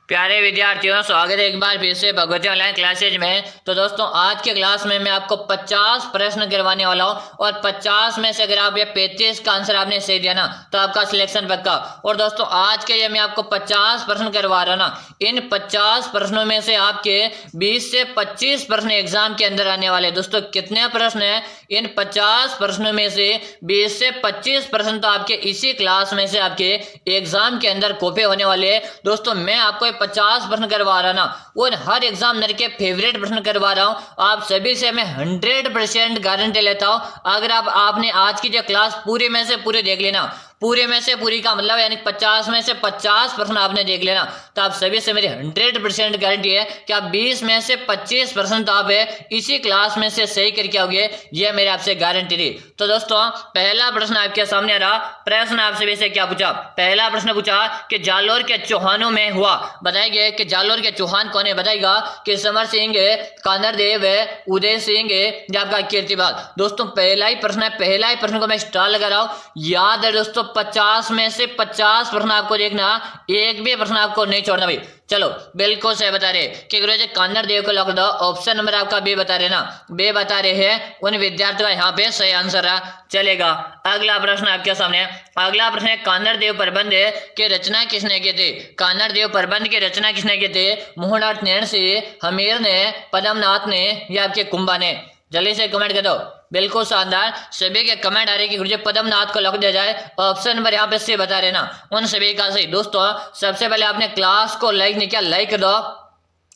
प्यारे विद्यार्थियों, स्वागत है एक बार फिर से भगवती ऑनलाइन क्लासेज में। तो दोस्तों, आज के क्लास में मैं आपको 50 प्रश्न करवाने वाला हूं और 50 में से अगर आप ये 35 का आंसर आपने सही दिया ना तो आपका सिलेक्शन पक्का। और दोस्तों, आज के ये मैं आपको 50 प्रश्न करवा रहा हूं ना, इन 50 प्रश्नों में से आपके 20 से 25 प्रश्न एग्जाम के अंदर आने वाले। दोस्तों, कितने प्रश्न है? इन 50 प्रश्नों में से 20 से 25 प्रश्न तो आपके इसी क्लास में से आपके एग्जाम के अंदर कॉपी होने वाले। दोस्तों, मैं आपको 50 प्रश्न करवा रहा ना, और हर एग्जामिनर के फेवरेट प्रश्न करवा रहा हूं। आप सभी से मैं 100% गारंटी लेता हूं। अगर आपने आज की जो क्लास पूरी में से पूरी देख लेना, पूरे में से पूरी का मतलब यानी 50 में से 50 प्रश्न आपने देख लेना, तो आप सभी से मेरी 100% गारंटी है कि आप 20 में से 25 प्रश्न तो आप इसी क्लास में से सही करके आओगे। यह मेरे आपसे गारंटी थी। तो दोस्तों, पहला प्रश्न आपके सामने आ रहा। प्रश्न आप सभी से क्या पूछा? पहला प्रश्न पूछा कि जालोर के चौहानों में हुआ। बताएंगे कि जालोर के चौहान कौन है? बताएगा कि समर सिंह, कानरदेव, उदय सिंह या आपका कीर्तिपाल। दोस्तों, पहला ही प्रश्न है, पहला ही प्रश्न को मैं स्टार लगा रहा हूं। याद है दोस्तों, 50 में से 50 प्रश्न आपको देखना, एक भी प्रश्न आपको नहीं छोड़ना भाई। चलो, बिल्कुल सही बता रहे कि गुरुजी कानरदेव को लॉक दो। ऑप्शन नंबर आपका बी बता रहे ना, बी बता रहे हैं। उन विद्यार्थियों का यहाँ पे सही आंसर है। चलेगा, अगला प्रश्न आपके सामने। अगला प्रश्न है, कानरदेव प्रबंध की रचना किसने की थी? कानरदेव प्रबंध की रचना किसने की थी? मोहनदास नैण से, हमीर ने, पद्मनाथ ने या आपके कुंभा ने? जल्दी से कमेंट कर दो। बिल्कुल शानदार, सभी के कमेंट आ रहे कि गुरुजी पद्मनाथ को लॉक दिया जाए। ऑप्शन नंबर यहाँ पे से बता रहे ना, उन सभी का सही। दोस्तों, सबसे पहले आपने क्लास को लाइक नहीं किया, लाइक कर दो।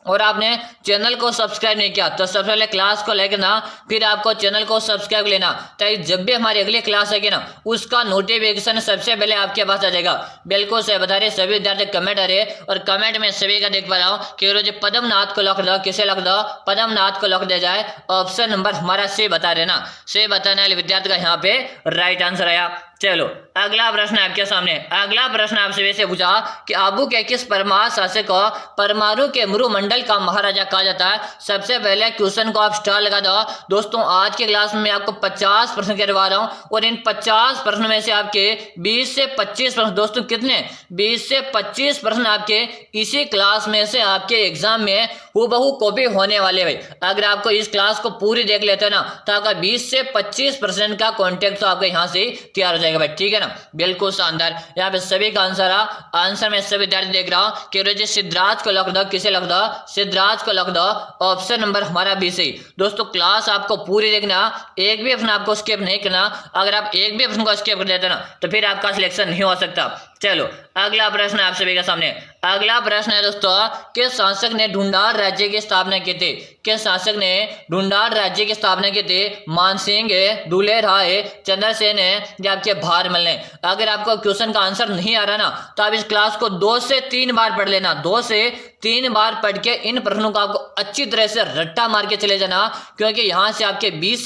और आपने चैनल को सब्सक्राइब नहीं किया तो सबसे पहले क्लास को लाइक करना, फिर आपको चैनल को सब्सक्राइब लेना, ताकि जब भी हमारी अगली क्लास आएगी ना, उसका नोटिफिकेशन सबसे पहले आपके पास आ जाएगा। बिल्कुल सही बता रहे सभी विद्यार्थी, कमेंट आ रहे और कमेंट में सभी का देख पा रहा हूँ कि रोज पद्मनाथ को लॉक दो। किसे लॉक दो? पद्मनाथ को लॉक दिया जाए। ऑप्शन नंबर हमारा से बता रहे ना, से बताने वाले विद्यार्थी का यहाँ पे राइट आंसर आया। चलो, अगला प्रश्न आपके सामने। अगला प्रश्न आपसे से पूछा कि आबू के किस परमार शासक को परमाणु के मरुमंडल का महाराजा कहा जाता है? सबसे पहले क्वेश्चन को आप स्टार लगा दो। दोस्तों, आज के क्लास में मैं आपको 50 प्रश्न करवा रहा हूं और इन 50 प्रश्न में से आपके 20 से 25 प्रश्न, दोस्तों कितने? 20 से 25 प्रश्न आपके इसी क्लास में से आपके एग्जाम में हूबहू कॉपी होने वाले भाई। अगर आपको इस क्लास को पूरी देख लेते हो ना, तो आपका 20 से 25% का कॉन्टेक्ट तो आपके यहाँ से तैयार हो जाएगा भाई। ठीक है ना, बिल्कुल शानदार। यहाँ पे सभी का आंसर आंसर में सभी विद्यार्थी देख रहा हूँ कि रोजी सिद्धराज को लॉक दो। किसे लॉक दो? सिद्धराज को लॉक दो। ऑप्शन नंबर हमारा बी सही। दोस्तों, क्लास आपको पूरी देखना, एक भी प्रश्न आपको स्किप नहीं करना। अगर आप एक भी प्रश्न को स्किप कर देते ना, तो फिर आपका सिलेक्शन नहीं हो सकता। चलो, अगला प्रश्न आप सभी के सामने। अगला प्रश्न है दोस्तों, किस शासक ने ढूंढार राज्य की स्थापना की थी? किस शासक ने ढूंढार राज्य की स्थापना की थी? मानसिंह, दुलेराय, चंद्रसेन या आपके भारमल ने? अगर आपको क्वेश्चन का आंसर नहीं आ रहा ना, तो आप इस क्लास को 2 से 3 बार पढ़ लेना। 2 से 3 बार पढ़ के इन प्रश्नों को आपको अच्छी तरह से रट्टा मार के चले जाना, क्योंकि यहाँ से आपके 20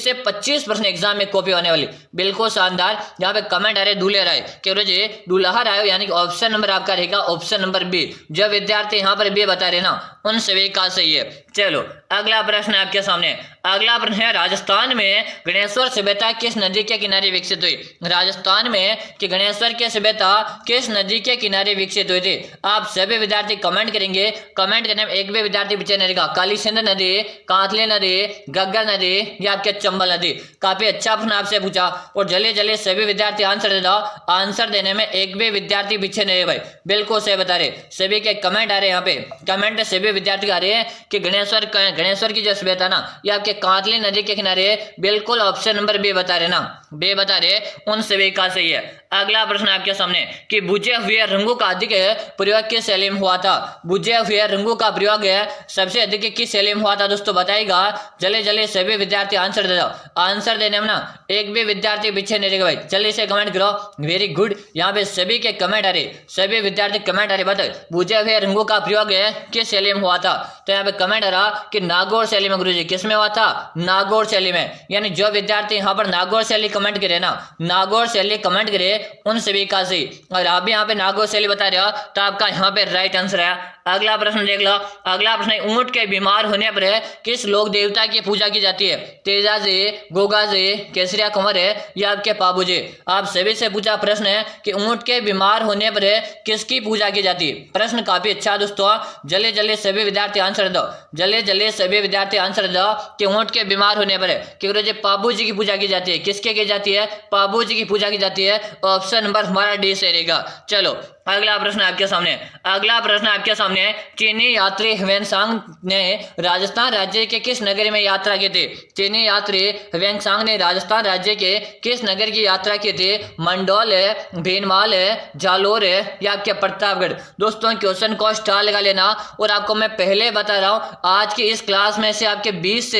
से 25 प्रश्न एग्जाम में कॉपी होने वाली। बिल्कुल शानदार। यहाँ पे कमेंट आ रहे दुलेराय के रोजे दुल्हा राय, यानी कि ऑप्शन नंबर आपका रहेगा ऑप्शन नंबर बी। जो विद्यार्थी यहाँ पर बी बता रहे ना, उन सभी का सही है। चलो, अगला प्रश्न है आपके सामने। अगला प्रश्न है, राजस्थान में गणेश्वर सभ्यता किस नदी के किनारे विकसित हुई? राजस्थान में कि गणेश्वर की सभ्यता किस नदी के किनारे विकसित हुई थी? आप सभी विद्यार्थी कमेंट करेंगे। कमेंट करने में एक भी विद्यार्थी पीछे नहीं रहेगा। काली सिंध नदी, कांतली नदी, गग्गर नदी या आपके चंबल नदी? काफी अच्छा प्रश्न आपसे पूछा और जल्दी जल्दी सभी विद्यार्थी आंसर दे दो। आंसर देने में एक भी विद्यार्थी पीछे नहीं है भाई। बिल्कुल सही बता रहे, सभी के कमेंट आ रहे हैं। यहाँ पे कमेंट सभी विद्यार्थी आ रहे हैं कि गणेश्वर की जो सभ्यता ना, ये आपके कांतली नदी के किनारे। बिल्कुल ऑप्शन नंबर बी बता रहे ना, बे बता रहे, उन सभी का सही है। अगला प्रश्न आपके सामने कि बुझे हुए रंगों का अधिक प्रयोग किस शैली में हुआ था? बुझे हुए रंगों का प्रयोग सबसे अधिक किस शैली में हुआ था? दोस्तों बताएगा, जल्दी जल्दी सभी विद्यार्थी आंसर दे दो। आंसर देने में ना एक भी विद्यार्थी पीछे नहीं रहेगा भाई। जल्दी से कमेंट करो। वेरी गुड, यहाँ पे सभी के कमेंट आ रहे, सभी विद्यार्थी कमेंट आ रहे। बताओ, बुझे हुए रंगों का प्रयोग किस शैली में हुआ था? तो यहाँ पे कमेंट आ रहा कि नागौर शैली में गुरुजी, किसमें हुआ था? नागौर शैली में। यानी जो विद्यार्थी यहाँ पर नागौर शैली कमेंट करे ना, नागौर शैली कमेंट करे, उन सभी का सही। और आप भी यहाँ पे नागौर शैली बता रहे हो तो आपका यहाँ पे राइट आंसर है। अगला प्रश्न देख लो। अगला प्रश्न है, ऊंट के बीमार होने पर किस लोक देवता की पूजा की जाती है? तेजा जी, गोगा जी, केसरिया कुंवर है या आपके पाबू जी? आप सभी से पूछा प्रश्न है कि ऊंट के बीमार होने पर किसकी पूजा की जाती है। प्रश्न काफी अच्छा है दोस्तों, जल्दी जल्दी सभी विद्यार्थी आंसर दो, जल्दी जल्दी सभी विद्यार्थी आंसर दो कि ऊंट के बीमार होने पर कि पाबू जी की पूजा की जाती है। किसके की जाती है? पाबू जी की पूजा की जाती है। ऑप्शन नंबर हमारा डी से रहेगा। चलो अगला प्रश्न आपके सामने, अगला प्रश्न आपके सामने, चीनी यात्री ह्वेनसांग ने राजस्थान राज्य के किस नगर में यात्रा की थी? चीनी यात्री ह्वेनसांग ने राजस्थान राज्य के किस नगर की यात्रा की थी? मंडौल है, भीनमाल है, जालोर है या आपके प्रतापगढ़? दोस्तों क्वेश्चन को स्टार लगा लेना। और आपको मैं पहले बता रहा हूँ, आज की इस क्लास में से आपके 20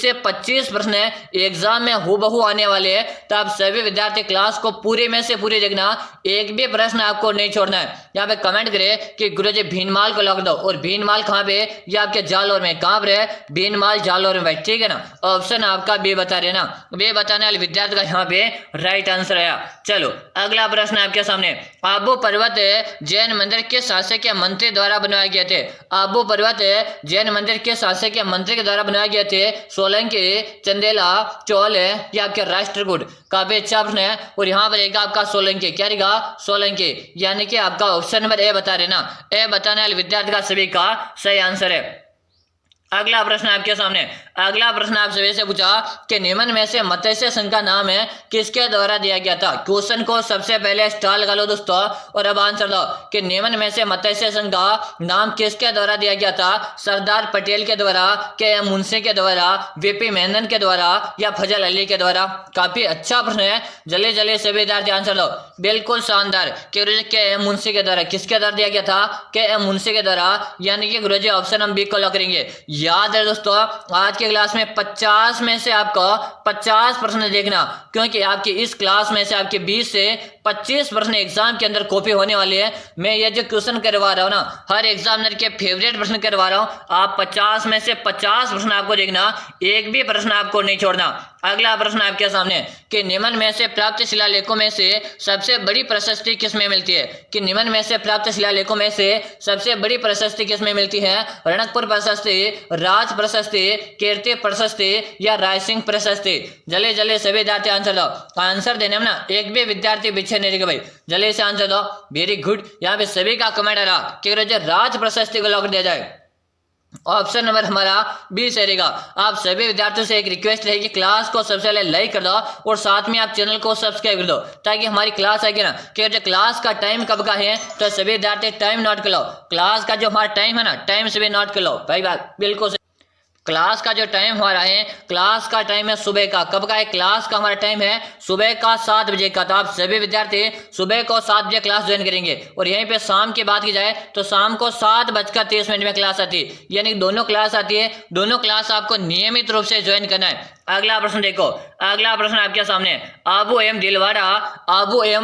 से 25 प्रश्न एग्जाम में हूबहू आने वाले हैं। तो आप सभी विद्यार्थी क्लास को पूरे में से पूरे देखना, एक भी प्रश्न आपको नहीं छोड़ना है। यहाँ पे कमेंट करे कि गुरुजी भीनमाल को लग दो, और भीनमाल कहाँ पे? या आपके जालोर में। कहाँ पर है? भीनमाल जालोर में भाई, ठीक है ना। ऑप्शन आपका बी बता रहे ना, बी बताने वाले विद्यार्थी का यहाँ पे राइट आंसर आया। चलो अगला प्रश्न आपके सामने, आबू पर्वत जैन मंदिर के शासकीय मंत्री द्वारा बनवाए गए थे? आबू पर्वत जैन मंदिर के शासकीय मंत्री के द्वारा बनाए गए थे? सोलंकी, चंदेला, चौल या आपके राष्ट्रकूट? काफी अच्छा प्रश्न है। और यहाँ पर रहेगा आपका सोलंकी। क्या रहेगा? सोलंकी। यानी कि आपका ऑप्शन नंबर ए बता रहे ना, ए बताने वाले विद्यार्थी का सभी का सही आंसर है। अगला प्रश्न आपके सामने, अगला प्रश्न आप सभी से पूछा कि निम्न में से मत्स्य संघ का नाम है किसके द्वारा दिया गया था? क्वेश्चन को सबसे पहले स्टार लगा लो दोस्तों, और अब आंसर दो कि निम्न में से मत्स्य संघ का नाम किसके द्वारा दिया गया था? सरदार पटेल के द्वारा, के एम मुंशी के द्वारा, वीपी मेनन के द्वारा या फजल अली के द्वारा? काफी अच्छा प्रश्न है, जल्दी जल्दी सभी विद्यार्थी आंसर दो। बिल्कुल शानदार, के एम मुंशी के द्वारा। किसके द्वारा दिया गया था? के एम मुंशी के द्वारा। यानी कि गुरुजी ऑप्शन हम बी को लॉक करेंगे। याद है दोस्तों, आज के क्लास में 50 में से आपको 50 प्रश्न देखना, क्योंकि आपकी इस क्लास में से आपके 20 से 25 प्रश्न एग्जाम के अंदर कॉपी होने वाले हैं। मैं ये जो क्वेश्चन करवा रहा हूँ ना, हर एग्जामिनर के फेवरेट प्रश्न करवा रहा हूँ। आप 50 में से 50 प्रश्न आपको देखना, एक भी प्रश्न आपको नहीं छोड़ना। अगला प्रश्न आपके सामने कि निम्न में से प्राप्त शिलालेखों में से सबसे बड़ी प्रशस्ति किसमें मिलती है? कि निम्न में से प्राप्त शिलालेखों में से सबसे बड़ी प्रशस्ति किसमें मिलती है? रणकपुर प्रशस्ति, राज प्रशस्ति, कीर्ति प्रशस्ति या रायसिंह प्रशस्ति? जल्दी जल्दी सभी विद्यार्थी आंसर दो। आंसर देने में ना एक भी विद्यार्थी पीछे नहीं रहेगा भाई, जल्दी से आंसर दो। वेरी गुड, यहाँ पे सभी का कमेंट आ रहा कि राज प्रशस्ति को लॉक दिया जाए। ऑप्शन नंबर हमारा बी से रहेगा। आप सभी विद्यार्थियों से एक रिक्वेस्ट रहेगी, क्लास को सबसे पहले लाइक कर दो और साथ में आप चैनल को सब्सक्राइब कर दो, ताकि हमारी क्लास आएगी ना कि जो क्लास का टाइम कब का है, तो सभी विद्यार्थी टाइम नोट कर लो। क्लास का जो हमारा टाइम है ना, टाइम से भी नोट कर लो भाई, बात बिल्कुल। क्लास का जो टाइम हमारा है, क्लास का टाइम है सुबह का। कब का है? क्लास का हमारा टाइम है सुबह का 7 बजे का। तो आप सभी विद्यार्थी सुबह को 7 बजे क्लास ज्वाइन करेंगे। और यहीं पे शाम की बात की जाए तो शाम को 7:30 में क्लास आती है, यानी दोनों क्लास आती है। दोनों क्लास आपको नियमित रूप से ज्वाइन करना है। अगला प्रश्न देखो, अगला प्रश्न आपके सामने, आबू एवं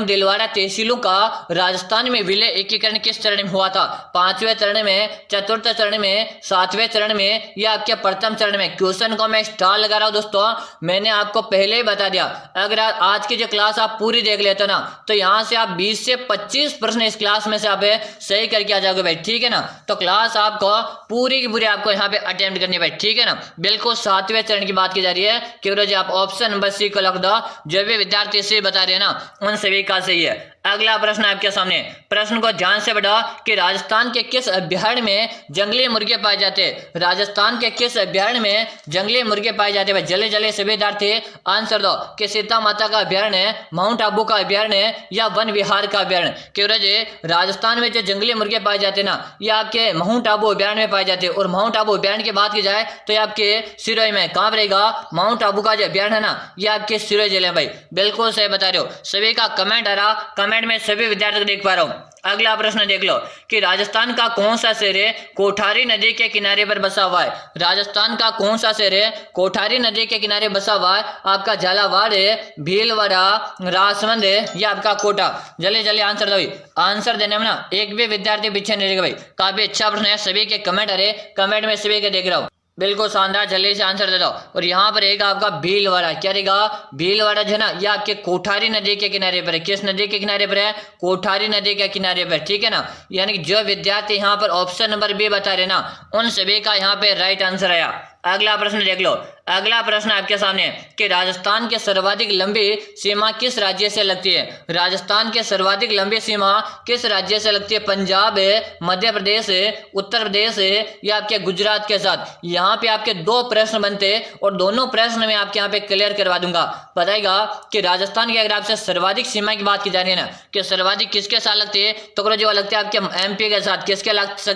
दिलवाड़ा तहसीलों का राजस्थान में विलय एकीकरण किस चरण में हुआ था? 5वें चरण में, चतुर्थ चरण में, 7वें चरण में या आपके प्रथम चरण में? क्वेश्चन को मैं स्टार लगा रहा हूं दोस्तों, मैंने आपको पहले ही बता दिया। अगर आज की जो क्लास आप पूरी देख लेते ना, तो यहाँ से आप 20 से 25 प्रश्न इस क्लास में से आप सही करके आ जाओगे भाई, ठीक है ना। तो क्लास आपको पूरी की पूरी आपको यहाँ पे अटेम्प्ट करनी है भाई, ठीक है ना। बिल्कुल 7वें चरण की बात की जा रही है कि आप ऑप्शन नंबर सी को लग दो। जो भी विद्यार्थी से बता रहे हैं ना, उन सभी का सही है। अगला प्रश्न आपके सामने, प्रश्न को ध्यान से बढ़ाओ कि राजस्थान के किस अभ्यारण्य में जंगली मुर्गे पाए जाते हैं? राजस्थान के किस अभ्यारण्य में जंगली मुर्गे पाए जाते हैं? जल्दी जल्दी सभी विद्यार्थी आंसर दो कि सीता माता का अभ्यारण्य, माउंट आबू का अभ्यारण्य या वन विहार का अभ्यारण्य? क्योंकि राजस्थान में जो जंगली मुर्गे पाए जाते हैं ना, ये आपके माउंट आबू अभ्यारण्य में पाए जाते हैं। और माउंट आबू अभ्यारण्य की बात की जाए तो ये आपके सिरोही में। कहाँ रहेगा? माउंट आबू का जो अभ्यारण्य है ना, ये आपके सिरोही जिले में भाई, बिल्कुल सही बता रहे हो। सभी का कमेंट आ रहा, कमेंट में सभी विद्यार्थी देख पा रहा हूँ। अगला प्रश्न देख लो कि राजस्थान का कौन सा शहर है कोठारी नदी के किनारे पर बसा हुआ है? राजस्थान का कौन सा शहर है कोठारी नदी के किनारे बसा हुआ है? आपका झालावाड़ है, भीलवाड़ा, राजसमंद है या आपका कोटा? जल्दी जल्दी आंसर दो। आंसर देने में ना एक भी विद्यार्थी पीछे नहीं रहेगा भाई, काफी अच्छा प्रश्न है। सभी के कमेंट आ रहे, कमेंट में सभी के देख रहा हूँ। बिल्कुल शानदार, जल्दी से आंसर दे दो। और यहाँ पर रहेगा आपका भीलवाड़ा। क्या रहेगा? भीलवाड़ा जो है ना, ये आपके कोठारी नदी के किनारे पर है। किस नदी के किनारे पर है? कोठारी नदी के किनारे पर, ठीक है ना। यानी कि जो विद्यार्थी यहाँ पर ऑप्शन नंबर बी बता रहे ना, उन सभी का यहाँ पे राइट आंसर आया। अगला प्रश्न देख लो। अगला प्रश्न आपके सामने कि राजस्थान के सर्वाधिक लंबी सीमा किस राज्य से लगती है? राजस्थान के सर्वाधिक लंबी सीमा किस राज्य से लगती है? पंजाब है, मध्य प्रदेश है, उत्तर प्रदेश है, या आपके गुजरात के साथ? यहाँ पे आपके दो प्रश्न बनते हैं और दोनों प्रश्न में आपके यहाँ पे क्लियर करवा दूंगा। बताएगा कि राजस्थान की अगर आपसे सर्वाधिक सीमा की बात की जा रही है ना, कि सर्वाधिक किसके साथ लगती है, तो जो लगती है आपके एमपी के साथ। किसके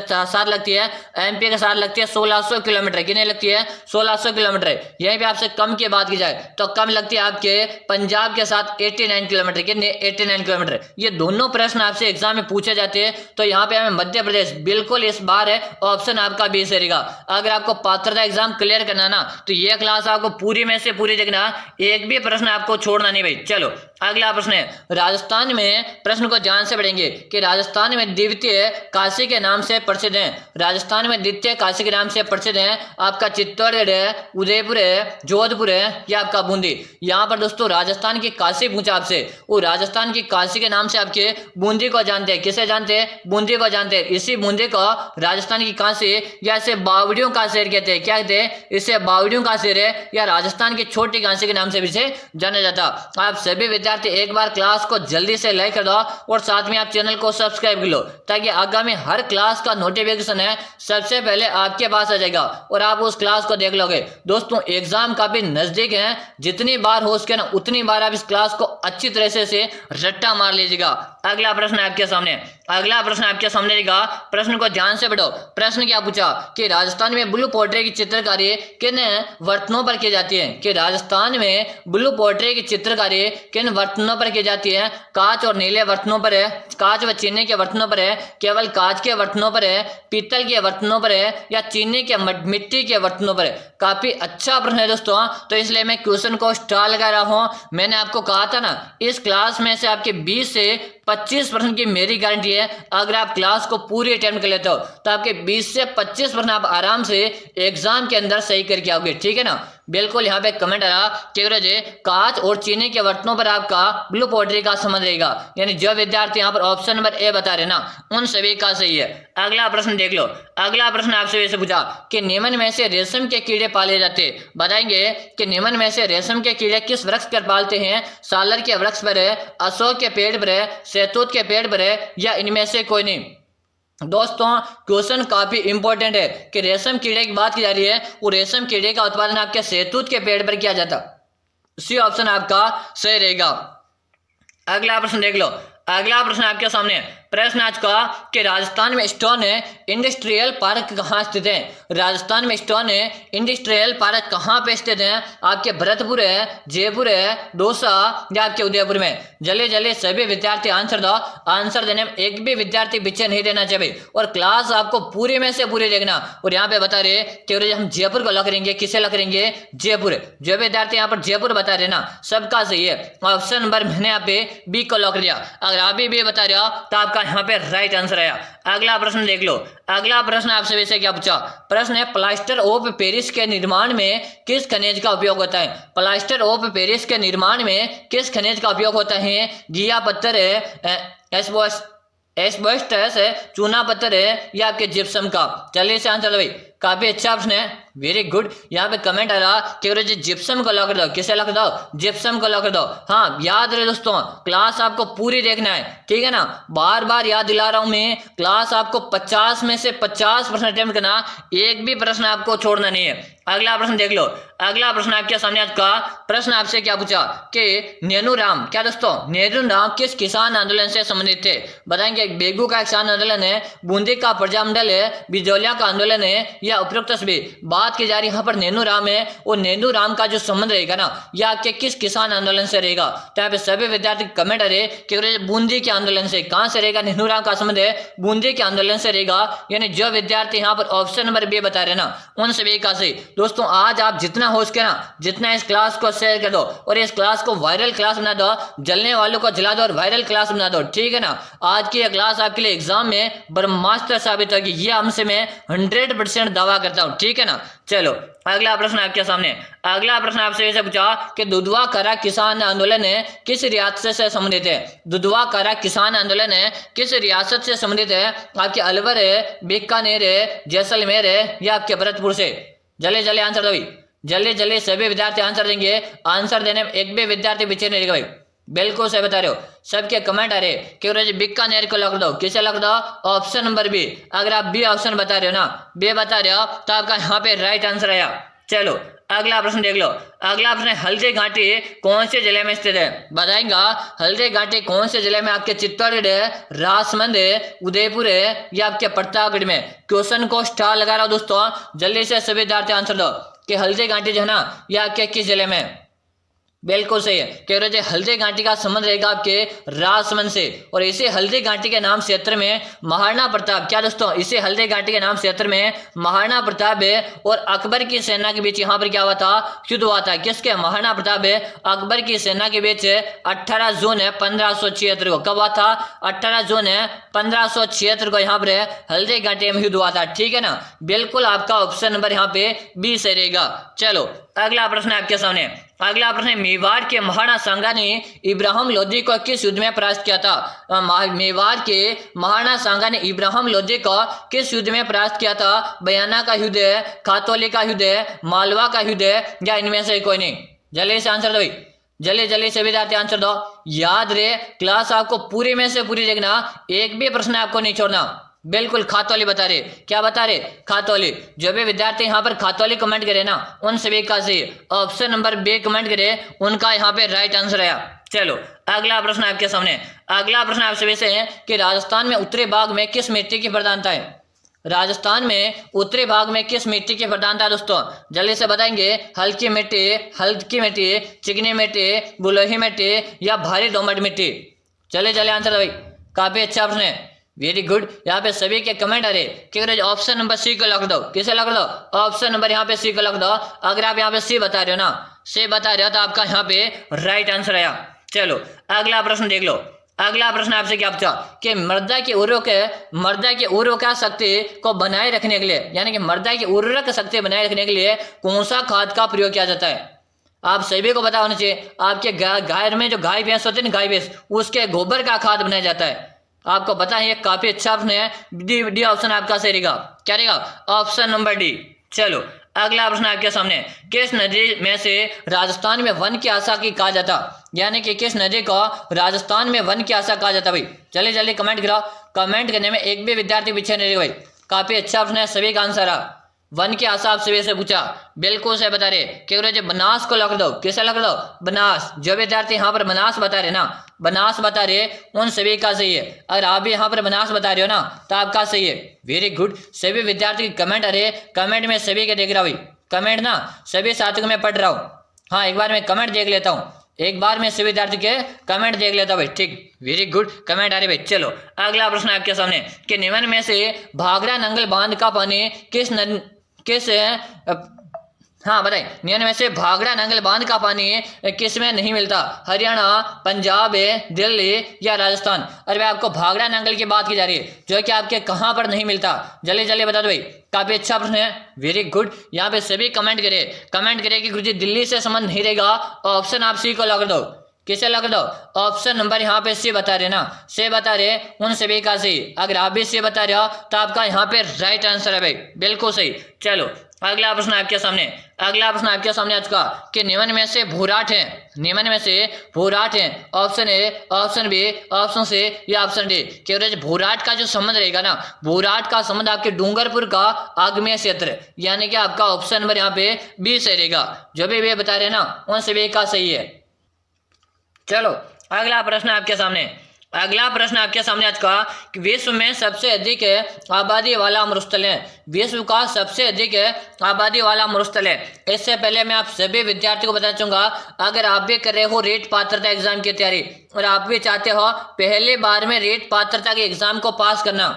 साथ लगती है? एमपी के साथ लगती है 1600 किलोमीटर। कितने लगती है? 1600 किलोमीटर। यहीं पे आपसे कम की बात की जाए तो कम लगती है आपके पंजाब के साथ 89 किलोमीटर। कितने? 89 किलोमीटर। ये दोनों प्रश्न आपसे एग्जाम में पूछे जाते हैं। तो यहाँ पे हमें मध्य प्रदेश बिल्कुल इस बार है, ऑप्शन आपका बी से रहेगा। अगर आपको पात्रता एग्जाम क्लियर करना ना, तो ये क्लास आपको पूरी में से पूरी देखना, एक भी प्रश्न आपको छोड़ना नहीं भाई। चलो अगला प्रश्न है, राजस्थान में, प्रश्न को ध्यान से पढ़ेंगे कि राजस्थान में द्वितीय काशी के नाम से प्रसिद्ध है। राजस्थान में द्वितीय काशी के नाम से प्रसिद्ध है आपका चित्तौड़गढ़ है, उदयपुर है, जोधपुर है, या आपका बूंदी। यहाँ पर दोस्तों राजस्थान की काशी पूछा आपसे, वो राजस्थान की काशी के नाम से आपके बूंदी को जानते हैं। किसे जानते हैं? बूंदी को जानते हैं। इसी बूंदी को राजस्थान की काशी या इसे बावड़ियों का शहर कहते हैं। क्या कहते हैं? इसे बावड़ियों का शहर है, या राजस्थान की छोटी काशी के नाम से भी इसे जाना जाता। आप सभी विद्यार्थी एक बार क्लास को जल्दी से लाइक कर दो और साथ में आप चैनल को सब्सक्राइब कर लो, ताकि आगामी हर क्लास का नोटिफिकेशन है सबसे पहले आपके पास आ जाएगा और आप उस क्लास को देख लोगे। दोस्तों एग्जाम काफी नजदीक है, जितनी बार हो सके ना उतनी बार आप इस क्लास को अच्छी तरह से रट्टा मार लीजिएगा। अगला प्रश्न आपके सामने, अगला प्रश्न आपके सामने रहेगा। प्रश्न को ध्यान से पढ़ो। प्रश्न क्या पूछा कि राजस्थान में ब्लू पोर्ट्रेट की चित्रकारी किन बर्तनों पर की जाती है? कि राजस्थान में ब्लू पोर्ट्रेट की चित्रकारी किन बर्तनों पर की जाती है? कांच और नीले बर्तनों पर है, कांच व चीनी के बर्तनों पर है, केवल कांच के बर्तनों पर है, पीतल के बर्तनों पर है, या चीनी के मिट्टी के बर्तनों पर है? काफी अच्छा प्रश्न है दोस्तों, तो इसलिए मैं क्वेश्चन को स्टार लगा रहा हूं। मैंने आपको कहा था ना, इस क्लास में से आपके 20 से 25% की मेरी गारंटी है। अगर आप क्लास को पूरी अटेम्प्ट कर लेते हो तो आपके 20 से 25% आप आराम से एग्जाम के अंदर सही करके आओगे, ठीक है ना। बिल्कुल यहाँ पे कमेंट आ रहा कि कांच और चीनी के बर्तनों पर आपका ब्लू पोर्ट्रेट का समझ रहेगा। यानी जो विद्यार्थी यहाँ पर ऑप्शन नंबर ए बता रहे ना, उन सभी का सही है। अगला प्रश्न देख लो। अगला प्रश्न आपसे वैसे पूछा कि निम्न में से रेशम के कीड़े पाले जाते, बताएंगे कि निम्न में से रेशम के कीड़े किस वृक्ष पर पालते हैं? सालर के वृक्ष पर है, अशोक के पेड़ पर है, शहतूत के पेड़ पर है, या इनमें से कोई नहीं? दोस्तों क्वेश्चन काफी इंपॉर्टेंट है कि रेशम कीड़े की बात की जा रही है, वो रेशम कीड़े का उत्पादन आपके शहतूत के पेड़ पर किया जाता। सी ऑप्शन आपका सही रहेगा। अगला प्रश्न देख लो। अगला प्रश्न आपके सामने, प्रश्न आज का कि राजस्थान में स्टोन इंडस्ट्रियल पार्क कहाँ स्थित है? राजस्थान में स्टोन इंडस्ट्रियल पार्क कहाँ पे स्थित है? आपके भरतपुर है, जयपुर है, दौसा, या आपके उदयपुर में? जल्दी जल्दी सभी विद्यार्थी आंसर दो। आंसर देने में एक भी विद्यार्थी पीछे नहीं देना चाहिए और क्लास आपको पूरी में से पूरी देखना। और यहाँ पे बता रहे कि हम जयपुर को लॉक करेंगे। किसे लॉक करेंगे? जयपुर। जो विद्यार्थी यहाँ पर जयपुर बता रहे ना, सबका सही है। ऑप्शन नंबर मैंने यहाँ पे बी को लॉक दिया। अगर आप भी बता रहे हो तो आपका यहाँ पे राइट आंसर आया। अगला प्रश्न देख लो। अगला प्रश्न आपसे वैसे क्या पूछा? प्रश्न है प्लास्टर ऑफ पेरिस के निर्माण में किस खनिज का उपयोग होता है? प्लास्टर ऑफ पेरिस के निर्माण में किस खनिज का उपयोग होता है? घिया पत्थर है, एस्बेस्टस है, चूना पत्थर है, या आपके जिप्सम का? चलिए से आंसर दो भाई। काफी अच्छा प्रश्न है, वेरी गुड। यहाँ पे कमेंट आ रहा कि जिप्सम को लॉक कर दो। किसे लॉक कर दो? जिप्सम को लॉक कर दो। हाँ याद रहे दोस्तों, क्लास आपको पूरी देखना है, ठीक है ना। बार बार याद दिला रहा हूं मैं, क्लास आपको 50 में से 50% अटेम्प्ट करना, एक भी प्रश्न आपको छोड़ना नहीं है। अगला प्रश्न देख लो। अगला प्रश्न आपके सामने आपका प्रश्न आपसे क्या पूछा कि नेहरू राम, क्या दोस्तों नेहरू राम किस किसान आंदोलन से संबंधित थे? बताएंगे बेगू का किसान आंदोलन है, बूंदी का प्रजामंडल है, बिजौलिया का आंदोलन है, या उपरोक्त सभी? बात की जा रही यहाँ पर नेहरू राम है, और नेहरू राम का जो संबंध रहेगा ना, यह आपके किस किसान आंदोलन से रहेगा? तो यहाँ पे सभी विद्यार्थी कमेंट आ रहे कि बूंदी के आंदोलन से। कहां से रहेगा? नेहरू राम का संबंध है बूंदी के आंदोलन से रहेगा। यानी जो विद्यार्थी यहाँ पर ऑप्शन नंबर बी बता रहे ना, उन सभी का सही। दोस्तों आज आप जितना हो सके ना, जितना इस क्लास को शेयर कर दो और इस क्लास को वायरल क्लास बना दो, जलने वालों को जला दो और वायरल क्लास बना दो, ठीक है ना। आज की यह क्लास आपके लिए एग्जाम में ब्रह्मास्त्र साबित होगी, ये हमसे मैं 100% दावा करता हूँ, ठीक है ना। चलो अगला प्रश्न आपके सामने। अगला प्रश्न आपसे ऐसे पूछा कि दुधवा करा किसान आंदोलन किस रियासत से संबंधित है। दुधवा करा किसान आंदोलन किस रियासत से संबंधित है। आपके अलवर है, बीकानेर है, जैसलमेर है या आपके भरतपुर से। जल्दी जल्दी आंसर दो भाई, जल्दी जल्दी सभी विद्यार्थी आंसर देंगे। आंसर देने में एक भी विद्यार्थी पीछे नहीं रहेगा भाई, बिल्कुल सही बता रहे हो। सबके कमेंट आ रहे कि बीकानेर को लग दो। किसे लग दो? Option number B. अगर आप बी ऑप्शन बता रहे हो ना, बी बता रहे हो तो आपका यहाँ पे राइट आंसर आया। चलो अगला प्रश्न देख लो। अगला प्रश्न है हल्दी घाटी कौन से जिले में स्थित है। बताएंगा हल्दी घाटी कौन से जिले में। आपके चित्तौड़गढ़ है, राजसमंद है, उदयपुर है या आपके प्रतापगढ़ में। क्वेश्चन को स्टार लगा रहा हूं दोस्तों, जल्दी से सभी विद्यार्थी आंसर दो कि हल्दी घाटी जो है ना ये आपके किस जिले में। बिल्कुल सही है, कह रहे हल्दी घाटी का संबंध रहेगा आपके राजसमंद से। और इसी हल्दी घाटी के नाम क्षेत्र में महाराणा प्रताप, क्या दोस्तों, इसी हल्दी घाटी के नाम क्षेत्र में महाराणा प्रताप है और अकबर की सेना के बीच यहाँ पर क्या हुआ था? युद्ध हुआ था। किसके? महाराणा प्रताप है अकबर की सेना के बीच 18 जून 1576 को। कब हुआ था? 18 जून 1576 को यहाँ पर हल्दी घाटी में युद्ध हुआ था, ठीक है ना। बिल्कुल आपका ऑप्शन नंबर यहाँ पे बी से रहेगा। चलो अगला प्रश्न आपके सामने। अगला प्रश्न, मेवाड़ के महाराणा सांगा ने इब्राहिम लोधी को किस युद्ध में परास्त किया था। मेवाड़ के महाराणा सांगा ने इब्राहिम लोधी को किस युद्ध में परास्त किया था। बयाना का युद्ध है, खातौली का युद्ध है, मालवा का युद्ध है या इनमें से कोई नहीं। जल्दी से आंसर दो भाई, जल्दी जल्दी से विद्यार्थी आंसर दो। याद रहे क्लास आपको पूरी में से पूरी देखना, एक भी प्रश्न आपको नहीं छोड़ना। बिल्कुल खातौली बता रहे। क्या बता रहे? खातौली। जो भी विद्यार्थी यहाँ पर खातौली कमेंट करे ना उन सभी का सही ऑप्शन नंबर बी कमेंट करे, उनका यहाँ पे राइट आंसर आया। चलो अगला प्रश्न आपके सामने। अगला प्रश्न आपसे वैसे है कि राजस्थान में उत्तरी भाग में किस मिट्टी की प्रधानता है। राजस्थान में उत्तरी भाग में किस मिट्टी की प्रधानता है दोस्तों? जल्दी से बताएंगे। हल्की मिट्टी, चिकनी मिट्टी, बलुई मिट्टी या भारी दोमट मिट्टी। चले चले आंसर दो भाई, काफी अच्छा प्रश्न है, वेरी गुड। यहाँ पे सभी के कमेंट आ रहे कि ऑप्शन नंबर सी को लग दो। किसे लग दो? ऑप्शन नंबर यहाँ पे सी को लग दो। अगर आप यहाँ पे सी बता रहे हो ना, सी बता रहे हो तो आपका यहाँ पे राइट आंसर आया। चलो अगला प्रश्न देख लो। अगला प्रश्न आपसे क्या पूछा कि मृदा की उर्वरक शक्ति को बनाए रखने के लिए, यानी कि मृदा की उर्वरक शक्ति बनाए रखने के लिए कौन सा खाद का प्रयोग किया जाता है। आप सभी को पता होना चाहिए। आपके गाय में जो गाय भैंस होती है ना, गाय भैंस, उसके गोबर का खाद बनाया जाता है। आपको पता है ये काफी अच्छा प्रश्न है। डी ऑप्शन आपका सही रहेगा। क्या रहेगा? Option number D. चलो अगला प्रश्न आपके सामने। किस नदी में से राजस्थान में वन की आशा की कहा जाता, यानी कि किस नदी को राजस्थान में वन की आशा कहा जाता भाई। जल्दी जल्दी कमेंट कराओ। कमेंट करने में एक भी विद्यार्थी पीछे नहीं रहेगा भाई, काफी अच्छा प्रश्न है, सभी का आंसर आ। वन की आशा आप सभी से पूछा, बिल्कुल से बता रहे कि बनास को लग दो। किसे लग दो? बनास। जो विद्यार्थी यहाँ पर बनास बता रहे ना, बनास बता रहे उन सभी का सही है। अगर आप भी यहाँ पर बनास बता रहे हो ना तो आपका सही है, वेरी गुड। सभी विद्यार्थी कमेंट आ रहे, कमेंट में सभी के देख रहा हूँ भाई, कमेंट ना सभी साथियों को मैं पढ़ रहा हूँ। हाँ एक बार मैं कमेंट देख लेता हूँ, एक बार मैं सभी विद्यार्थी के कमेंट देख लेता हूँ भाई, ठीक, वेरी गुड, कमेंट आ रहे भाई। चलो अगला प्रश्न आपके सामने कि निम्न में से भाखड़ा नंगल बांध का पानी किस हाँ बताइए, निम्न में से भाखड़ा नंगल बांध का पानी किस में नहीं मिलता। हरियाणा, पंजाब, दिल्ली या राजस्थान। अरे भाई आपको भाखड़ा नंगल की बात की जा रही है जो कि आपके कहाँ पर नहीं मिलता। जल्दी जल्दी बता दो भाई, काफी अच्छा प्रश्न है, वेरी गुड। यहाँ पे सभी कमेंट करे कि गुरुजी दिल्ली से संबंध नहीं रहेगा। ऑप्शन आप सी को लगा दो। किसे लग दो? ऑप्शन नंबर यहाँ पे सी बता रहे ना, सी बता रहे उन सभी का सही। अगर आप भी सी बता रहे हो तो आपका यहाँ पे राइट आंसर है भाई, बिल्कुल सही। चलो अगला प्रश्न आपके सामने। अगला प्रश्न आपके सामने आज का कि निम्न में से भूराट है, निम्न में से भूराट है। Option A, option B, option C या ऑप्शन डी। केवल भूराट का जो संबंध रहेगा ना, भूराट का संबंध आपके डूंगरपुर का आग्नेय क्षेत्र, यानी कि आपका ऑप्शन नंबर यहाँ पे बी से रहेगा। जो भी वे बता रहे ना उन सभी का सही है। चलो अगला प्रश्न आपके सामने। अगला प्रश्न आपके सामने आज का कि विश्व में सबसे अधिक आबादी वाला मरुस्थल है। विश्व का सबसे अधिक आबादी वाला मरुस्थल है। इससे पहले मैं आप सभी विद्यार्थियों को बताना चाहूंगा, अगर आप भी कर रहे हो रेट पात्रता एग्जाम की तैयारी और आप भी चाहते हो पहले बार में रेट पात्रता के एग्जाम को पास करना,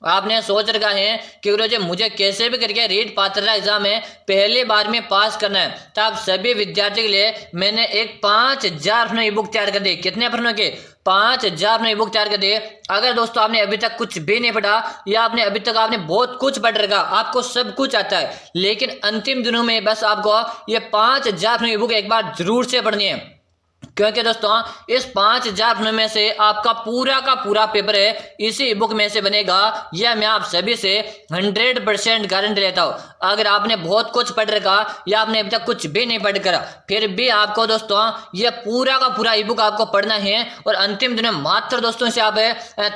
आपने सोच रखा है कि गुरुजी मुझे कैसे भी करके रीट पात्रता एग्जाम में पहली बार में पास करना है, तो आप सभी विद्यार्थियों के लिए मैंने एक 5000 प्रश्नों की बुक तैयार कर दी। कितने प्रश्नों के? 5000 प्रश्नों की बुक तैयार कर दी। अगर दोस्तों आपने अभी तक कुछ भी नहीं पढ़ा या आपने अभी तक आपने बहुत कुछ पढ़ रखा, आपको सब कुछ आता है, लेकिन अंतिम दिनों में बस आपको ये 5000 प्रश्नों की बुक एक बार जरूर से पढ़नी है, क्योंकि दोस्तों इस 5000 प्रश्नों में से आपका पूरा का पूरा पेपर है इसी बुक में से बनेगा। यह मैं आप सभी से 100% गारंटी लेता हूँ। अगर आपने बहुत कुछ पढ़ रखा या आपने अभी तक कुछ भी नहीं पढ़ कर, फिर भी आपको दोस्तों यह पूरा का पूरा ई बुक आपको पढ़ना है और अंतिम दिन में मात्र दोस्तों से आप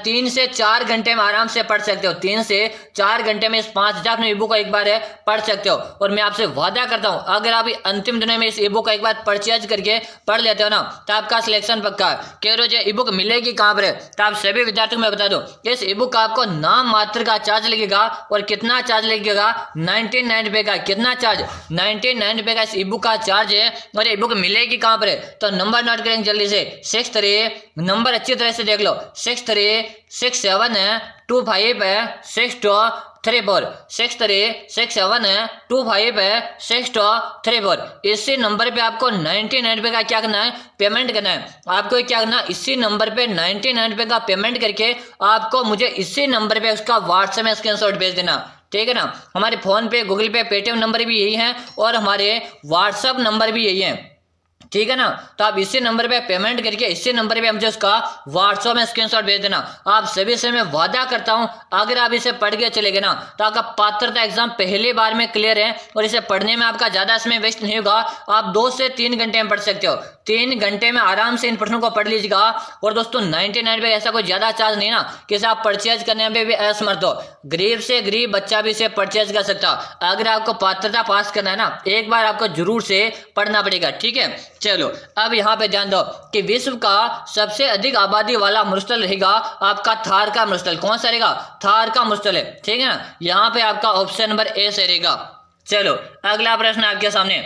3 से 4 घंटे में आराम से पढ़ सकते हो। 3 से 4 घंटे में इस 5000 ई बुक को एक बार पढ़ सकते हो। और मैं आपसे वादा करता हूँ, अगर आप अंतिम दिनों में इस ई बुक को एक बार परचेज करके पढ़ लेते हो ना, तो आपका सिलेक्शन पक्का है। कह रहे हो ई बुक मिलेगी कहाँ पर है, तो आप सभी विद्यार्थियों को मैं बता दूं, इस ई बुक का आपको नाम मात्र का चार्ज लगेगा। और कितना चार्ज लगेगा? 99 रुपए का। कितना चार्ज? 99 रुपए का इस ई बुक का चार्ज है। और ये बुक मिलेगी कहाँ पर है, तो नंबर नोट करेंगे जल्दी से। 63 नंबर अच्छी तरह से देख लो, 6367256234 6367256234। इसी नंबर पे आपको 99 रुपए का क्या करना है? पेमेंट करना है। आपको क्या करना? इसी नंबर पे 99 रुपए का पेमेंट करके आपको मुझे इसी नंबर पे उसका व्हाट्सएप में स्क्रीनशॉट भेज देना, ठीक है ना। हमारे फोन पे, गूगल पे, पेटीएम नंबर भी यही है और हमारे व्हाट्सएप नंबर भी यही है, ठीक है ना। तो आप इसी नंबर पे पेमेंट करके इसी नंबर पे मुझे उसका व्हाट्सएप में स्क्रीनशॉट भेज देना। आप सभी से मैं वादा करता हूं, अगर आप इसे पढ़ के चले गए ना, तो आपका पात्रता एग्जाम पहली बार में क्लियर है। और इसे पढ़ने में आपका ज्यादा समय वेस्ट नहीं होगा। आप 2 से 3 घंटे में पढ़ सकते हो। 3 घंटे में आराम से इन प्रश्नों को पढ़ लीजिएगा। और दोस्तों 99 पे ऐसा कोई ज्यादा चार्ज नहीं ना कि इसे आप परचेज करने में भी असमर्थ हो। गरीब से गरीब बच्चा भी इसे परचेज कर सकता। अगर आपको पात्रता पास करना है ना, एक बार आपको जरूर से पढ़ना पड़ेगा, ठीक है। चलो अब यहाँ पे ध्यान दो कि विश्व का सबसे अधिक आबादी वाला मरुस्थल रहेगा आपका थार का मरुस्थल। कौन सा रहेगा? थार का मरुस्थल है, ठीक है ना। यहाँ पे आपका ऑप्शन नंबर ए से रहेगा। चलो अगला प्रश्न आपके सामने,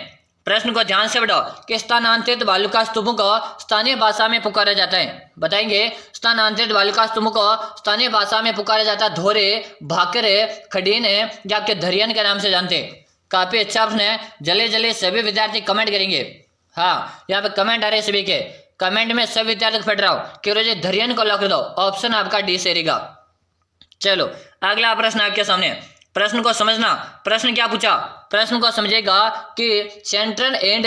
प्रश्न को ध्यान से बढ़ाओ कि स्थानांतरित बालुका स्तूपों को स्थानीय भाषा में पुकारा जाता है। बताएंगे स्थानांतरित बालुका स्तूपों को स्थानीय भाषा में पुकारा जाता है धोरे, भाकरे, खडीन है या आपके धरियन के नाम से जानते हैं। काफी अच्छा प्रश्न है। जल्दी जल्दी सभी विद्यार्थी कमेंट करेंगे। हाँ, यहाँ पे कमेंट आ रहे सभी के, कमेंट में सभी विद्यार्थी को पढ़ रहा हूँ कि रोजे धरियन को लॉक कर दो। ऑप्शन आपका डी से रहेगा। चलो अगला प्रश्न आपके सामने, प्रश्न को समझना। प्रश्न क्या पूछा? प्रश्न को समझेगा कि central and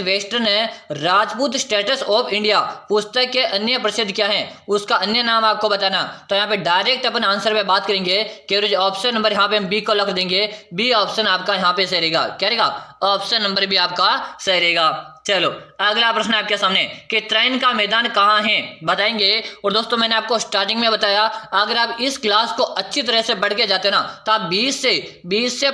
western Rajput status of India पुस्तक के अन्य प्रसिद्ध क्या है, उसका अन्य नाम आपको बताना। तो यहाँ पे डायरेक्ट अपन आंसर पे बात करेंगे कि ऑप्शन नंबर यहाँ पे हम बी को लग देंगे। बी ऑप्शन आपका यहाँ पे सही रहेगा। क्या रहेगा? ऑप्शन नंबर बी आपका सही रहेगा। चलो अगला प्रश्न आपके सामने कि ट्रेन का मैदान कहाँ है, बताएंगे। और दोस्तों मैंने आपको स्टार्टिंग में बताया, अगर आप इस क्लास को अच्छी तरह से बढ़ के जाते ना, तो आप 20 से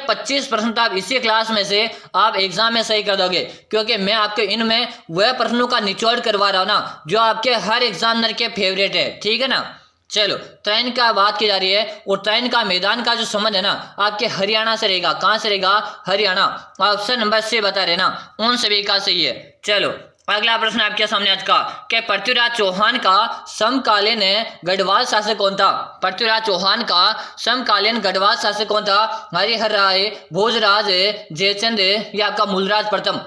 25% तो आप इसी क्लास में से आप एग्जाम में सही कर दोगे, क्योंकि मैं आपके इनमें वह प्रश्नों का निचोड़ करवा रहा हूँ ना जो आपके हर एग्जामिनर के फेवरेट है, ठीक है ना। चलो ट्रेन का बात की जा रही है और ट्रेन का मैदान का जो संबंध है ना आपके हरियाणा से रहेगा। कहां से रहेगा? हरियाणा। ऑप्शन नंबर से बता रहे ना, उन सभी का सही है। चलो अगला प्रश्न आपके सामने आज का कि पृथ्वीराज चौहान का समकालीन गढ़वाल शासक कौन था? पृथ्वीराज चौहान का समकालीन गढ़वाल शासक कौन था? हरिहर राय, भोजराज, जयचंद या आपका मूलराज प्रथम।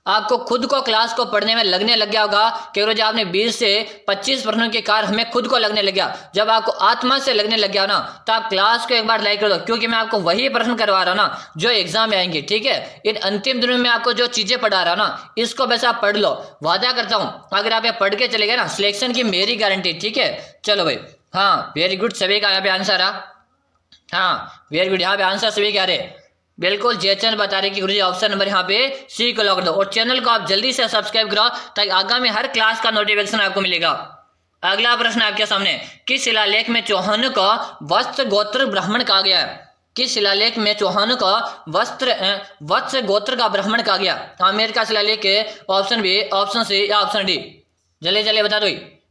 आपको खुद को क्लास को पढ़ने में लगने लग गया होगा कि रोज आपने 20 से 25 प्रश्नों के कार हमें खुद को लगने लग गया। जब आपको आत्मा से लगने लग गया ना, तो आप क्लास को एक बार लाइक कर दो, क्योंकि मैं आपको वही प्रश्न करवा रहा हूँ ना जो एग्जाम में आएंगे, ठीक है। इन अंतिम दिनों में आपको जो चीजें पढ़ा रहा हूँ ना, इसको बस आप पढ़ लो। वादा करता हूँ अगर आप ये पढ़ के चले गए ना, सिलेक्शन की मेरी गारंटी, ठीक है। चलो भाई, हाँ वेरी गुड, सभी का यहाँ पे आंसर आ, हाँ वेरी गुड, यहाँ पे आंसर सभी क्या रहे, बिल्कुल जयचंद बता रहे कि गुरुजी ऑप्शन नंबर यहाँ पे सी को लॉक दो। और चैनल को आप जल्दी से सब्सक्राइब करो ताकि आगामी हर क्लास का नोटिफिकेशन आपको मिलेगा। अगला प्रश्न आपके सामने, किस शिलालेख में चौहानों को वस्त्र गोत्र ब्राह्मण कहा गया है? किस शिलालेख में चौहानों को वत्स गोत्र का ब्राह्मण कहा गया? आमेर का शिलालेख, ऑप्शन बी, ऑप्शन सी या ऑप्शन डी? जल्दी जल्दी बता दो।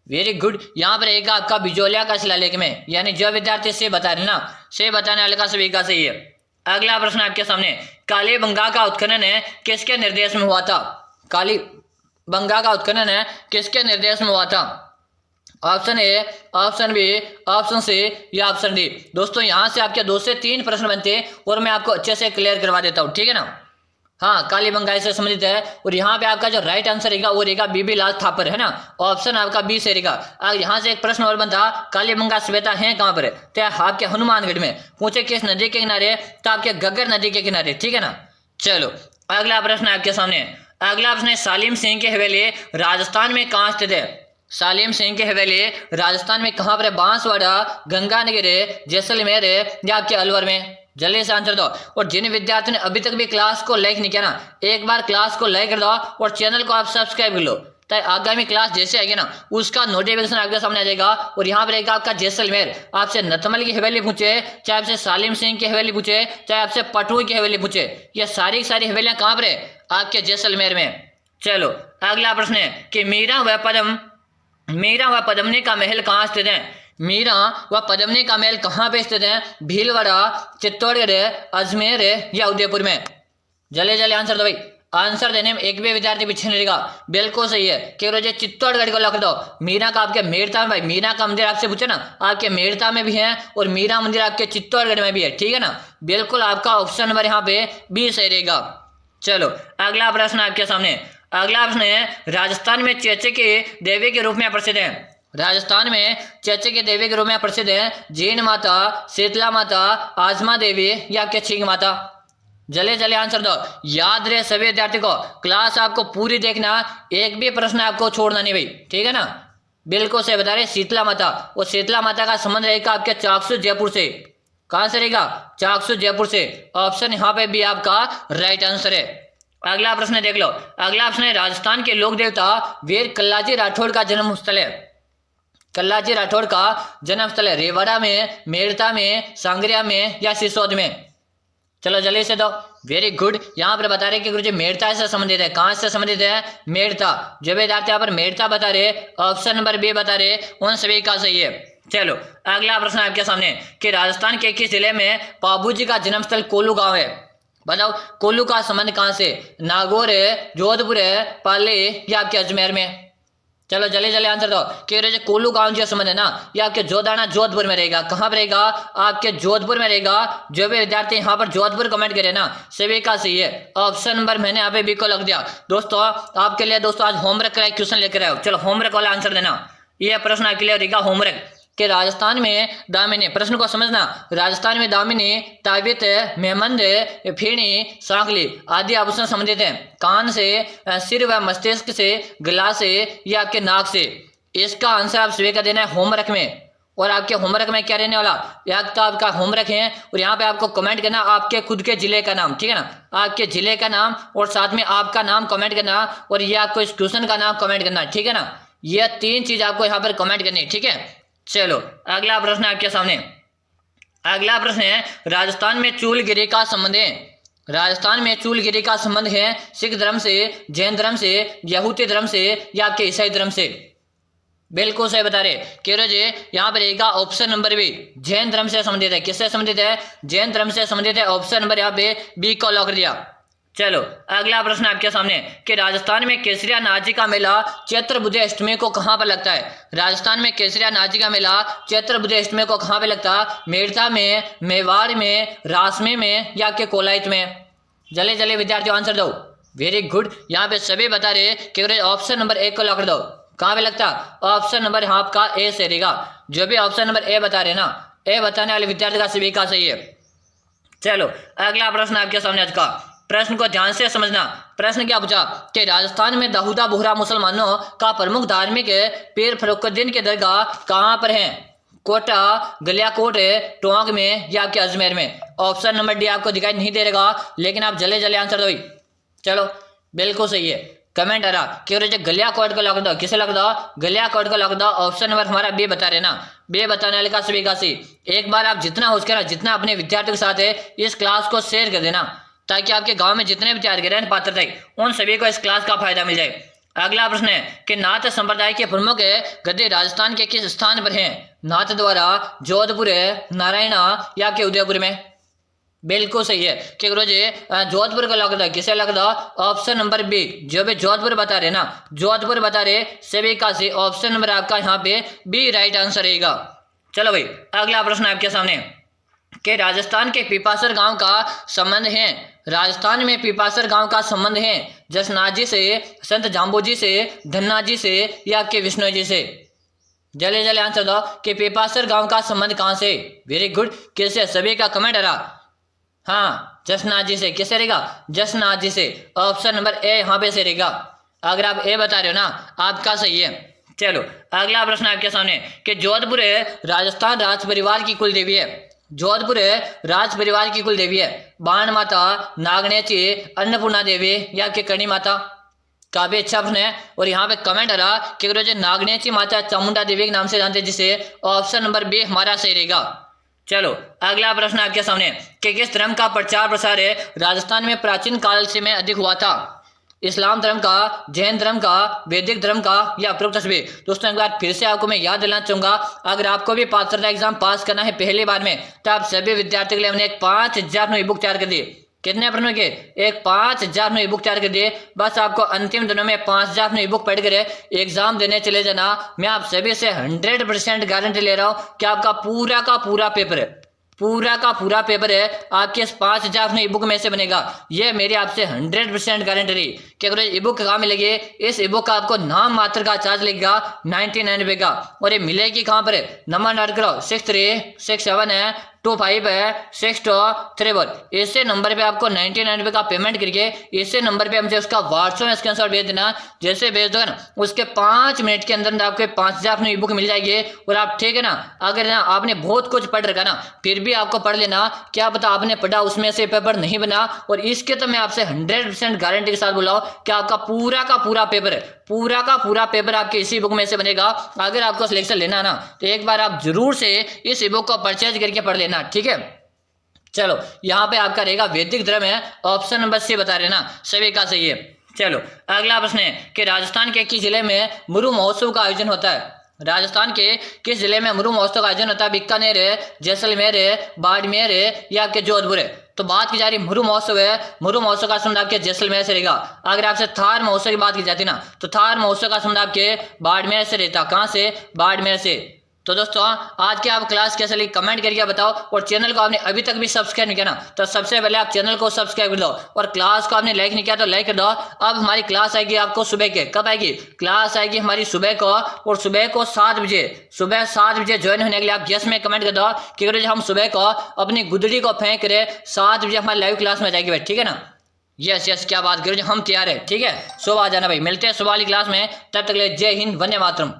वेरी गुड, यहाँ पर रहेगा आपका बिजोलिया का शिलालेख में, यानी जो विद्यार्थी से बता रहे ना, से बताने वाले का सभी का सही है। अगला प्रश्न आपके सामने, कालीबंगा का उत्खनन किसके निर्देश में हुआ था? कालीबंगा का उत्खनन किसके निर्देश में हुआ था? Option A, option B, option C या ऑप्शन डी। दोस्तों यहाँ से आपके 2 से 3 प्रश्न बनते हैं और मैं आपको अच्छे से क्लियर करवा देता हूँ, ठीक है ना। हाँ, काली बंगाई से संबंधित है और यहाँ पे आपका जो राइट आंसर रहेगा वो रहेगा बीबी लाल थापर, है ना। ऑप्शन आपका बी से रहेगा। अब यहाँ से एक प्रश्न और बनता, काली बंगा सभ्यता है कहाँ पर? तो आपके हनुमानगढ़ में। पूछे किस नदी के किनारे? तो आपके घग्गर नदी के किनारे, ठीक है ना। चलो अगला प्रश्न आपके सामने। अगला प्रश्न है, सालिम सिंह की हवेली राजस्थान में कहाँ स्थित है? सालिम सिंह की हवेली राजस्थान में कहाँ पर है? बांसवाड़ा, गंगानगर है, जैसलमेर है या आपके अलवर में? जल्दी से आंसर दो। और जिन विद्यार्थियों ने अभी तक भी क्लास को लाइक नहीं किया ना, एक बार क्लास को लाइक कर दो और चैनल को आप सब्सक्राइब कर लो, ताकि आगामी क्लास जैसे आएगी ना उसका नोटिफिकेशन आपके सामने आ जाएगा। और यहाँ पर रहेगा आपका जैसलमेर। आपसे नथमल की हवेली पूछे, चाहे आपसे सालिम सिंह की हवेली पूछे, चाहे आपसे पटरू की हवेली पूछे, ये सारी हवेलियां कहाँ पर है? आपके जैसलमेर में। चलो अगला प्रश्न है कि मीरा व पद्मनी का महल कहाँ स्थित है? मीरा व पद्मनी का महल कहाँ पे स्थित है? भीलवाड़ा, चित्तौड़गढ़, अजमेर या उदयपुर में? जल्दी आंसर दो भाई। आंसर देने में एक भी विद्यार्थी पीछे नहीं रहेगा, बिल्कुल सही है। केवल जो चित्तौड़गढ़ को लॉक दो। मीरा का आपके मेड़ता में, भाई मीरा का मंदिर आपसे पूछे ना, आपके मेड़ता में भी है और मीरा मंदिर आपके चित्तौड़गढ़ में भी है, ठीक है ना। बिल्कुल आपका ऑप्शन नंबर यहाँ पे बी सही रहेगा। चलो अगला प्रश्न आपके सामने। अगला प्रश्न है, राजस्थान में चेचे के देवी के रूप में प्रसिद्ध है। राजस्थान में चेचे के देवी के रूप में प्रसिद्ध है जीन माता, शीतला माता, आजमा देवी या केचिंग माता? जल्दी आंसर दो। याद रहे सभी विद्यार्थी को, क्लास आपको पूरी देखना, एक भी प्रश्न आपको छोड़ना नहीं भाई, ठीक है ना। बिल्कुल से बता रहे शीतला माता। और शीतला माता का संबंध रहेगा आपके चाकसू जयपुर से। कहां से रहेगा? चाकसू जयपुर से। ऑप्शन यहाँ पे भी आपका राइट आंसर है। अगला प्रश्न देख लो। अगला प्रश्न है, राजस्थान के लोक देवता वीर कल्लाजी राठौड़ का जन्म स्थल है। कल्लाजी राठौड़ का जन्म स्थल है रेवाड़ा में, मेड़ता में, सांगरिया में या सिसोद में? चलो जल्दी से दो। Very good. यहाँ पर बता रहे कि गुरुजी मेड़ता से संबंधित है। कहाँ से संबंधित है? मेड़ता। जो विद्यार्थी यहाँ पर मेड़ता बता रहे, ऑप्शन नंबर बी बता रहे, उन सभी का सही है। चलो अगला प्रश्न आपके सामने कि राजस्थान के किस जिले में बाबूजी का जन्मस्थल कोल्लू गांव है? बताओ कोल्लू का संबंध कहाँ से? नागौर है, जोधपुर है, पाली या आपके अजमेर में? चलो जल्दी आंसर दो। कि कोल्लू गांव जो संबंध है ना, ये आपके जोधाना जोधपुर में रहेगा। कहाँ पर रहेगा? आपके जोधपुर में रहेगा। जो भी विद्यार्थी यहाँ पर जोधपुर कमेंट करे ना, सभी का सही है। ऑप्शन नंबर मैंने यहाँ पे बी को लग दिया। दोस्तों आपके लिए दोस्तों आज होमवर्क का क्वेश्चन लेकर आए। चलो होमवर्क वाला आंसर देना। यह प्रश्न आपके लिए रहेगा होमवर्क कि राजस्थान में दामिनी, प्रश्न को समझना, राजस्थान में दामिनी, ताबित, मेहमंद, फेणी, सांकली आदि आभूषण संबंधित हैं। कान से, सिर व मस्तिष्क से, गला से या आपके नाक से? इसका आंसर आप सभी का देना है होमवर्क में। और आपके होमवर्क में क्या रहने वाला, या तो आपका होमवर्क है और यहाँ पे आपको कमेंट करना आपके खुद के जिले का नाम, ठीक है ना, आपके जिले का नाम और साथ में आपका नाम कमेंट करना और ये आपको इस ट्यूशन का नाम कमेंट करना, ठीक है ना। ये 3 चीज आपको यहाँ पर कमेंट करनी है, ठीक है। चलो अगला प्रश्न आपके सामने। अगला प्रश्न है, राजस्थान में चूलगिरी का संबंध है। राजस्थान में चूलगिरी का संबंध है सिख धर्म से, जैन धर्म से, यहूदी धर्म से या आपके ईसाई धर्म से? बिल्कुल सही बता रहे केरोज। यहाँ पर रहेगा ऑप्शन नंबर बी, जैन धर्म से संबंधित है। किससे संबंधित है? जैन धर्म से संबंधित है। ऑप्शन नंबर यहाँ पे बी को लॉक कर दिया। चलो अगला प्रश्न आपके सामने कि राजस्थान में केसरिया नाची का मेला चैत्र बुध अष्टमी को कहाँ पर लगता है? राजस्थान में केसरिया नाची का मेला चैत्र बुध अष्टमी को कहाँ पे लगता है? मेड़ता में, मेवाड़ में, रासमे में या के कोलायत में? जल्दी विद्यार्थियों आंसर दो। Very good. यहाँ पे सभी बता रहे कि ऑप्शन नंबर 1 को लॉक कर दो। कहाँ पे लगता? ऑप्शन नंबर आपका ए से रहेगा। जो भी ऑप्शन नंबर ए बता रहे ना, ए बताने वाले विद्यार्थी का सभी का सही है। चलो अगला प्रश्न आपके सामने आज का। प्रश्न को ध्यान से समझना। प्रश्न क्या पूछा कि राजस्थान में दाऊदा बोहरा मुसलमानों का प्रमुख धार्मिक पीर फरुखुद्दीन के दरगाह कहाँ पर है? कोटा, गलियाकोट, टोंक में या आपके अजमेर में? ऑप्शन नंबर डी आपको दिखाई नहीं दे रहेगा, लेकिन आप जल्दी आंसर दो। चलो बिल्कुल सही है। कमेंट आ रहा कि गलियाकोट को लॉक दो। किसे लॉक दो? गलियाकोट को लॉक दो। ऑप्शन नंबर हमारा बी बता रहे ना, बी बताने वाले का सभी का सी। एक बार आप जितना हो सके ना, जितना अपने विद्यार्थियों के साथ है इस क्लास को शेयर कर देना, ताकि आपके गांव में जितने विद्यार्थी रहे पात्र थे उन सभी को इस क्लास का फायदा मिल जाए। अगला प्रश्न है कि नाथ संप्रदाय के प्रमुख गद्दी राजस्थान के किस स्थान पर हैं? नाथ द्वारा, जोधपुर, नारायणा या के उदयपुर में? बिल्कुल सही है कि गुरु जी जोधपुर का लगता है, किसे लगता? ऑप्शन नंबर बी, जो भी जोधपुर बता रहे ना, जोधपुर बता रहे सभी का से ऑप्शन नंबर आपका यहाँ पे बी राइट आंसर रहेगा। चलो भाई अगला प्रश्न आपके सामने कि राजस्थान के पीपासर गांव का संबंध है, राजस्थान में पीपासर गांव का संबंध है जसनाथ जी से, संत जाम्बू जी से, धन्ना जी से या के विष्णु जी से? जल्दी जल्दी आंसर दो कि पीपासर गांव का संबंध कहां से? वेरी गुड, किससे? सभी का कमेंट आ रहा। हाँ जसनाथ जी से। किससे रहेगा? जसनाथ जी से। ऑप्शन नंबर ए यहाँ पे से रहेगा। अगर आप ए बता रहे हो ना आपका सही है। चलो अगला प्रश्न आपके सामने कि जोधपुर राजस्थान राज परिवार की कुल देवी है, जोधपुर राज परिवार की कुल देवी है बाण माता, नागनेची, अन्नपूर्णा देवी या कि करणी माता? काफी अच्छा प्रश्न है। और यहाँ पे कमेंट आ रहा कि गुरुजी नागनेची माता चामुंडा देवी के नाम से जानते हैं, जिसे ऑप्शन नंबर बी हमारा सही रहेगा। चलो अगला प्रश्न आपके सामने कि किस धर्म का प्रचार प्रसार है राजस्थान में प्राचीन काल से में अधिक हुआ था? इस्लाम धर्म का, जैन धर्म का, वैदिक धर्म का या उपरोक्त सभी? दोस्तों एक बार फिर से आपको मैं याद दिलाना चाहूंगा, अगर आपको भी पात्रता एग्जाम पास करना है पहली बार में तो आप सभी विद्यार्थियों के लिए हमने एक 5000 नई बुक तैयार कर दी। कितने प्रश्नों के? एक 5000 नई बुक तैयार कर दिए। बस आपको अंतिम दिनों में 5000 नई बुक पढ़ कर एग्जाम देने चले जाना। मैं आप सभी से 100% गारंटी ले रहा हूँ कि आपका पूरा का पूरा पेपर है, पूरा का पूरा पेपर है आपके इस 5000 ई बुक में से बनेगा। ये मेरी आपसे 100% गारंटी रही कि अगर ई बुक कहाँ मिलेगी? इस ई बुक का आपको नाम मात्र का चार्ज लगेगा 99 रुपये का। और ये मिलेगी कहाँ पर? नंबर नोट करो 6367 है 25 है 6234। इसे नंबर पे आपको 99 रुपये का पेमेंट करके इसे नंबर पे हमसे उसका व्हाट्सएप में स्क्रीनशॉट भेज देना। जैसे भेज दोगे ना उसके 5 मिनट के अंदर आपके 5000 ई बुक मिल जाएगी। और आप ठीक है ना, अगर ना आपने बहुत कुछ पढ़ रखा ना फिर भी आपको पढ़ लेना, क्या पता आपने पढ़ा उसमें से पेपर नहीं बना। और इसके तो मैं आपसे 100% गारंटी के साथ बोला हूँ कि आपका पूरा का पूरा पेपर, पूरा का पूरा पेपर आपके इसी बुक में से बनेगा। अगर आपको सिलेक्शन लेना है ना तो एक बार आप जरूर से इस ई बुक को परचेज करके पढ़ लेना, ठीक है। चलो यहाँ पे आपका रहेगा वैदिक धर्म है, ऑप्शन नंबर सी बता रहे ना, सभी का सही है। चलो अगला प्रश्न है कि राजस्थान के किस जिले में मुरु महोत्सव का आयोजन होता है? राजस्थान के किस जिले में मुरु महोत्सव का आयोजन होता है? बीकानेर है, जैसलमेर है, बाड़मेर है या आपके जोधपुर है? तो बात की जा रही मुरु महोत्सव है, मुरु महोत्सव का संबंध आपके जैसलमेर से रहेगा। अगर आपसे थार महोत्सव की बात की जाती ना तो थार महोत्सव का संबंध आपके बाड़मेर से रहता। कहाँ से? बाड़मेर से। तो दोस्तों आज की आप क्लास कैसे लगी कमेंट करके बताओ। और चैनल को आपने अभी तक भी सब्सक्राइब नहीं किया ना तो सबसे पहले आप चैनल को सब्सक्राइब कर दो और क्लास को आपने लाइक नहीं किया तो लाइक कर दो। अब हमारी क्लास आएगी आपको सुबह के, कब आएगी? क्लास आएगी हमारी सुबह को, और सुबह को 7 बजे, सुबह 7 बजे ज्वाइन होने के लिए आप यस में कमेंट कर दो कि अगर हम सुबह को अपनी गुदड़ी को फेंक करे 7 बजे हमारी लाइव क्लास में जाएगी भाई, ठीक है ना। यस यस क्या बात करो, हम तैयार है, ठीक है। सुबह आ जाना भाई, मिलते हैं सुबह वाली क्लास में, तब तक ले जय हिंद, वंदे मातरम।